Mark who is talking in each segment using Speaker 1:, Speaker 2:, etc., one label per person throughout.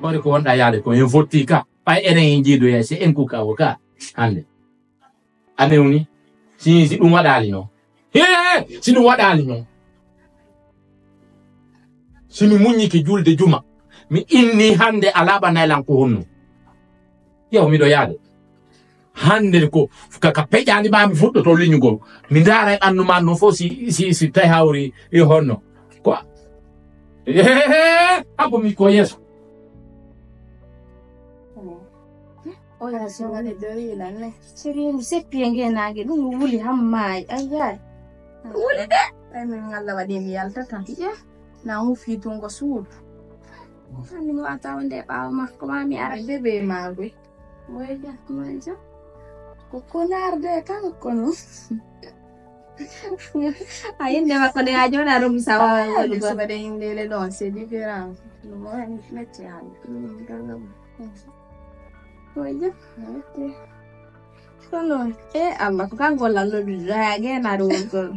Speaker 1: Ori ko wonda yaade ko en votti ka pay enen jiido yesi en ku ka woka hande anewni si dum wadali no si dum wadali no si mi munyi ki julde juma mi inni hande alaba nailan ko honno yow mi do yaade hande ko ka pejani ba mi fuddo to linyugol mi ndara annu man no fo si tay hawri e honno ko abo mi ko yeso
Speaker 2: oya songa de dori lanne seri mi seppi ngenage dum wuli hammay ayya wuli de ay min ngalla wadi mi yalta tan ya na mu fi tungo suud ani mo atawande baaw makko ma mi ara bebe maagwe moyja ko konarde kan kono ayinde makko de ajona ro mi sawa wala so bade indele don c'est différent no mo en metti hal moyja kono amma ko kan golla lo dage na ro ko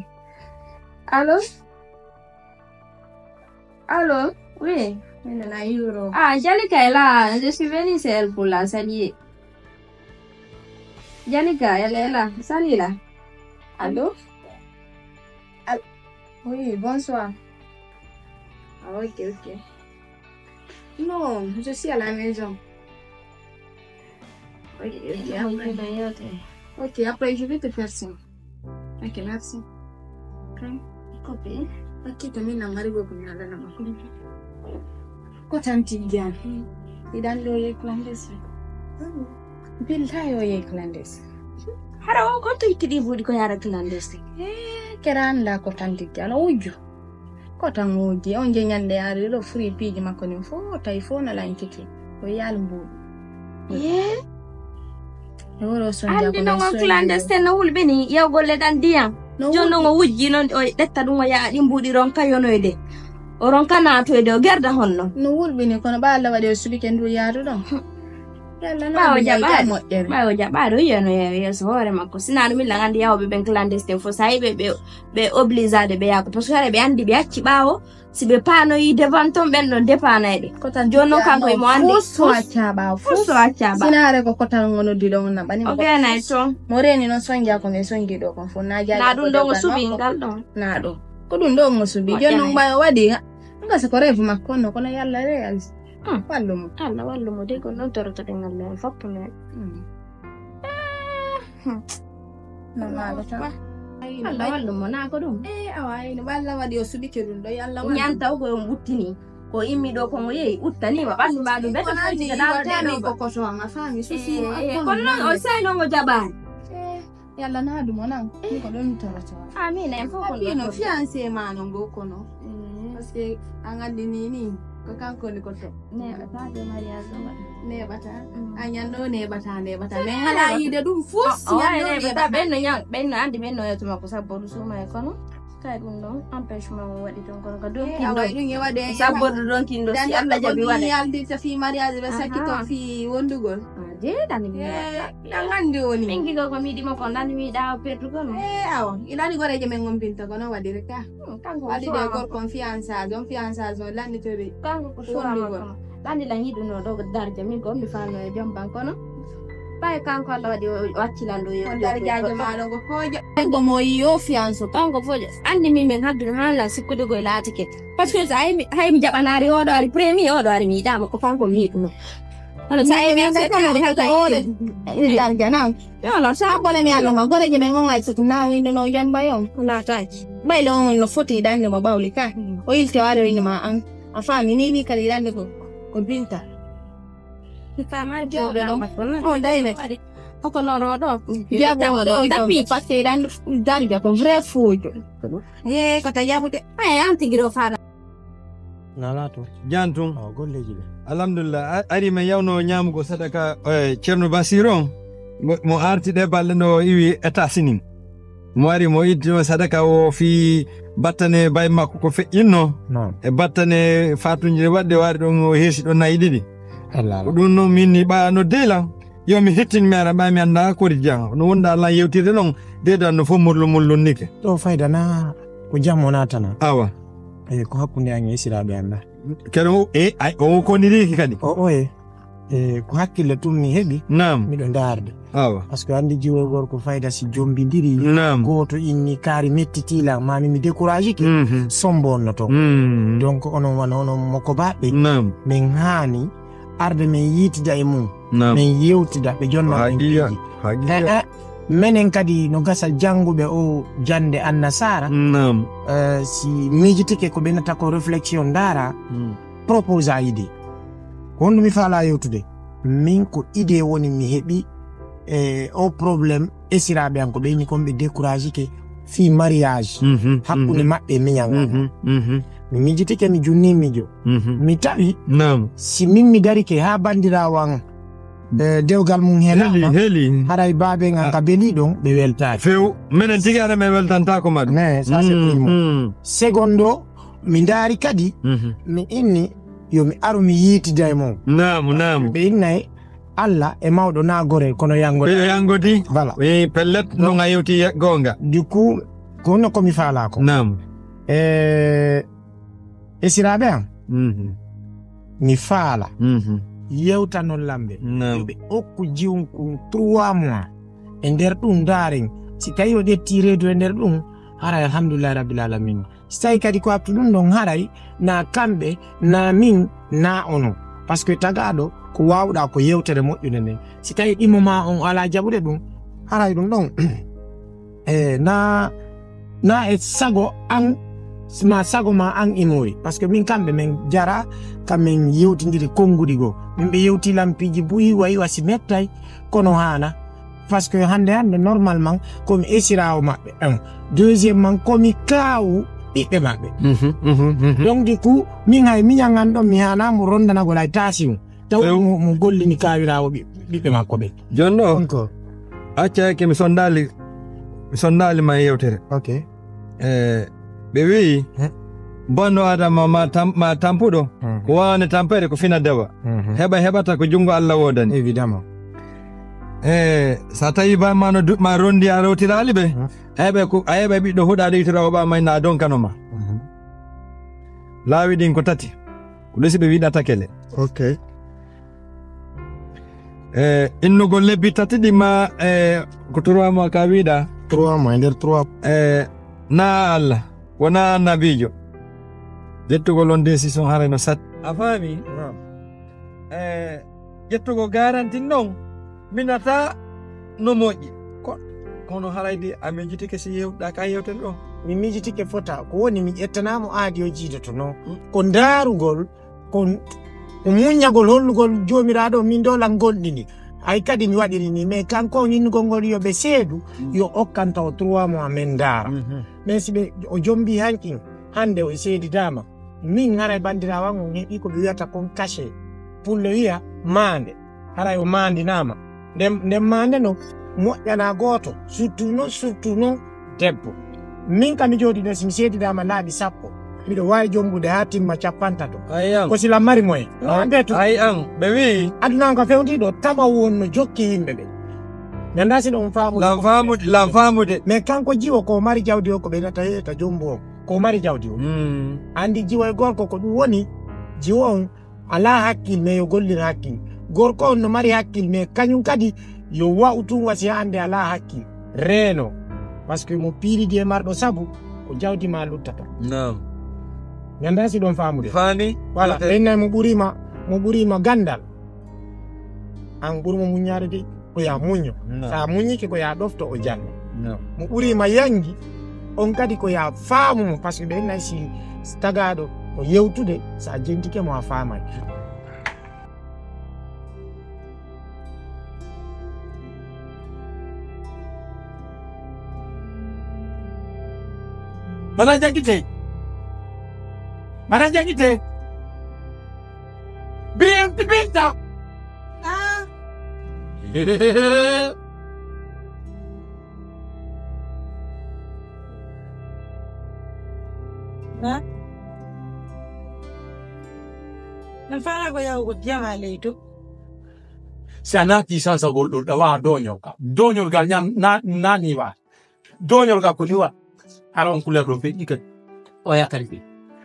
Speaker 2: Allô? Oui. Angelica est là. Je suis venue, c'est elle pour la saluer. Janica, elle est là. Salut là. Allô? Oui, bonsoir. Ah, ok. Non, je suis à la maison. Ok, après je vais te faire ça. Ok, merci. Copie. Ok, kami na marigo kunyala na makuru. Ko tanti jan. Idan do ye clandestine. Bil tayo ye clandestine. Haro ko to itidi budi ko yara clandestine. Keran la ko tanti jan oju. Ko tan oji on je nyande yari do free page makko ni fo typhoon la intiki. Ko yal mbu. Woro so nja ko no clandestine no wulbeni yow golle dan diam. Jono ngo wujji non o detta dum ya di mbudi ron kayonoyde o ron kana toyde o gerda honno no wulbini kono ba Allah wadi subi kendu yaadu don yalla no ba o jabado yeno yeso hore makko sinadu mi langandi yawbe ben clandestine fo saybe be obligade be yakko parce que be andi be acci bawo si be pano yi devant ton ben non depanayde ko tan jono kanko e mo andi so acca ba sinare ko kotan ngono dilon na bani okay na to moreni non sonja ko me songi do ko fo na jaa na dum do subi ngal don na do ko dum do mo subi jono bayo wadi ngasa ko refu makko no kono yalla re wallumo de ko non torto de ngal foppo me no ma ta Allah wallumo na ko dum awai no balla wadi o subi ke dum do yalla wallumo nyanta ko buttini ko immi do ko mo yeyi uttani ba bandu ba dum beto ko da tami ko so ma fami susi ko non o sai no mo jaban yalla na dum onan ko don torto amin en fo ko no fiancé ma no go kono parce que angandi ni ko kanko ni ko to ne bata de mariage ne bata anyando ne bata me hala yide dum fus yando ne bata benno andi benno yetuma ko sabbo suma e kono kay dum don empêchement wadi ton ko do kindo ngi wade sabbo don kindo si Allah jabi wade yaldi ta fi mariage be sakito fi wondugol je dani ngandi woni mingi ko mi di mo ko dani mi da petru ko no awo ilani gore je men ngompinta ko no wadi reka kanko wadi de gor confiance zo landi tobe kanko ko wondugol landi la nyidu no do darja min ko mi fano e jomban kono bay kanko Allah wadi waccilando yo darjaaje ma do ko ko mo yo fianso kanko foje andi mi men haddu hala sikkude go laatike parce que hay mi jabanari o do ari premier o do ari mi dama ko kanko mi no alors sai mi ande kono de halta o de darja na yo lo sa ko le mi allo ma gore je men ngon ay sutuna wi no yan bayo la tay bay lo no foti dan mo bawli ka o il te waro ni ma an afami ni kali dan ko binta fama jo do o dai me ko no do ya bo do tapi pasti dan darja ko vrai fujo ko ta yabude anti giro fara
Speaker 3: nalato jantum o golleji be alhamdulillah ari men yawno nyamugo sadaka Cerno Basiron mo arti de balle no iwi eta sinin mo ari mo iddo sadaka o fi battane bay makko ko fe'inno e battane fatunje wadde wari don o hesi don nayi didi Allah dum no minni ba no dela yo mi hettin mera ba mi anda ko di jang no wonda Allah yewtide non de dan no fo mullu nike
Speaker 4: to fayda na ko jammo natana
Speaker 3: awa
Speaker 4: ko hakkunde an esiraɓe anda
Speaker 3: kero ay o ko niri kadi
Speaker 4: ko hakkille tum mi heɓi miɗo darde par ce que andi jiwo gorko fayda si jombidiri goto inni kaari mettitila mami mi découragé ke sombo onno toon donc onon wana onon moko baɓɓe min hani arde min yitida e mum min yewtida ɓe jonna menen kadi no gasa janguɓe o jande annasara si mijitike ko ɓenata ko réflexion dara propose a idée ko honɗum mi faala yewtude min ko idée woni mi heɓi o probléme esiraɓe an ko ɓeyni kon ɓe découragé ke fi mariage hakkude maɓɓe miñan mi mijitike mi junni mijo mi tawi si min mi darike ha bandirawo an dewgal mum heeli haray baabe ngan ka beeli ɗon ɓe weltaki
Speaker 3: few minen tigi ana men weltantako maɗum
Speaker 4: mais ça c'est primo secondo o mi daari kadi mi inni yo mi aru mi yiitida e mum ɓe innay Allah e mawɗo na gore kono
Speaker 3: yangodi
Speaker 4: voilà
Speaker 3: pellet non a yewti gonga
Speaker 4: du coup ko honno komi faala ko esiraɓe an mi faala yewtanon lamɓe yoɓe okku jiwkum 3 mois e nder ɗum daren si tawi o ƴetti reedu e nder ɗum haray alhamdoulillahi rabbil alamin si tawi kadi ko aptu ɗum ɗon haray na kamɓe na min na ono par ce que tagaɗo ko wawɗa ko yewtere moƴƴude nden si tawi ɗimoma on ala jaɓude ɗum haray ɗum ɗon na e sago an ma sago ma an imori par ce que min kamɓe min jara kamin yewtidiri konngudi goo min ɓe yewti lampiji buyi wayi wasi mettay kono hana par ce que hande normalement komi esirawo maɓɓe deuxiémement komi kawu ɓiɓɓe maɓɓe donc du coup min hay miñangan ɗon mi hanamo rondanagol ay tasium taw mo gollini kawirawo ɓiɓɓe makko ɓe
Speaker 3: jonno accake mi sondali ma yewtere ɓe wi bonno adama ma tampuɗo ko wawne tampere ko fina dewa heɓata ko jungo Allah wodani
Speaker 4: évidemment
Speaker 3: sa tawi bamma ma rondi a rewtirali ɓe a heɓa ɓiɗɗo huɗaɗo yitirawo ɓamayna a donkanoma laawi ɗin ko tati ko ɗosi ɓe wiɗata kele innugol lebbi tati ɗimma ko 3 mois ka wiɗa
Speaker 4: 3 mois nder 3
Speaker 3: na Allah wona nabijo ƴettugol on décision haray no sat a faami ƴettugo garanti noon minata no moƴƴi kono harayde a mijitike si yewɗa ka yewten ɗo
Speaker 4: mi mijitike fota ko woni mi ƴettanamo aadi o jiidoto noon ko daarugol ko muñagol hollugol jomiraɗo min dolan gonɗini ay kadi mi waɗiri ni mais kanko yinnugol ngol yoɓe seedu yo okkanta o 3 mois men daara mais si ɓe o jombi hankin hande o seedidama min haray bandirawan on heɓi ko ɓe wiyata kon caché pullo wiya mande haray o mandinama nden mande no moƴƴana goto surtout non debbo min kam mi jooɗi ɗo simi seedidama laaɓi 10 miɗo wawi jombude ha timma 50 ko sila mari moyen mbeto
Speaker 3: ay an ɓe wi
Speaker 4: aduna ko fewtiɗo tama wonno jokki yimɓe ɓe nanda si ɗon
Speaker 3: lam famude
Speaker 4: mais kanko jiwo ko mari jawdi o ko ɓenata yeyta jombu o ko mari jawdi o andi jiwo e gorko ko ɗum woni jiwo on ala hakkil mais yo gollir hakkil gorko on no mari hakkil mais kañum kadi yo wa'u tun wasi hande ala hakkil reeno par ce que mo piiridi e marɗo sabu ko jawdi ma luttata ganda si ɗon famude
Speaker 3: fani
Speaker 4: voilà ɓennay mo ɓurima gandal an ɓurmo muñade de ko ya muño sa muñike ko ya ɗofto o jalla mo ɓurima yangi on kadi ko ya faamumo par ce que ɓennay si tagaɗo o yewtude sa jentike mo a faamay
Speaker 1: Mana jangite. Binta.
Speaker 5: Nafara ko yahugo jama leyto.
Speaker 1: Sana ti sansa golɗo dawa doñol gal nyam nani wa doñol gal ko liwa aron kula do be dikat o yakari be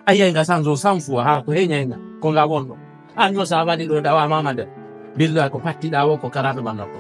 Speaker 6: ayenga sanzo sanfu ha ko henyenga ko ngabondo anyo sabadi do dawa mama de billahi ko patti dawo ko karado manako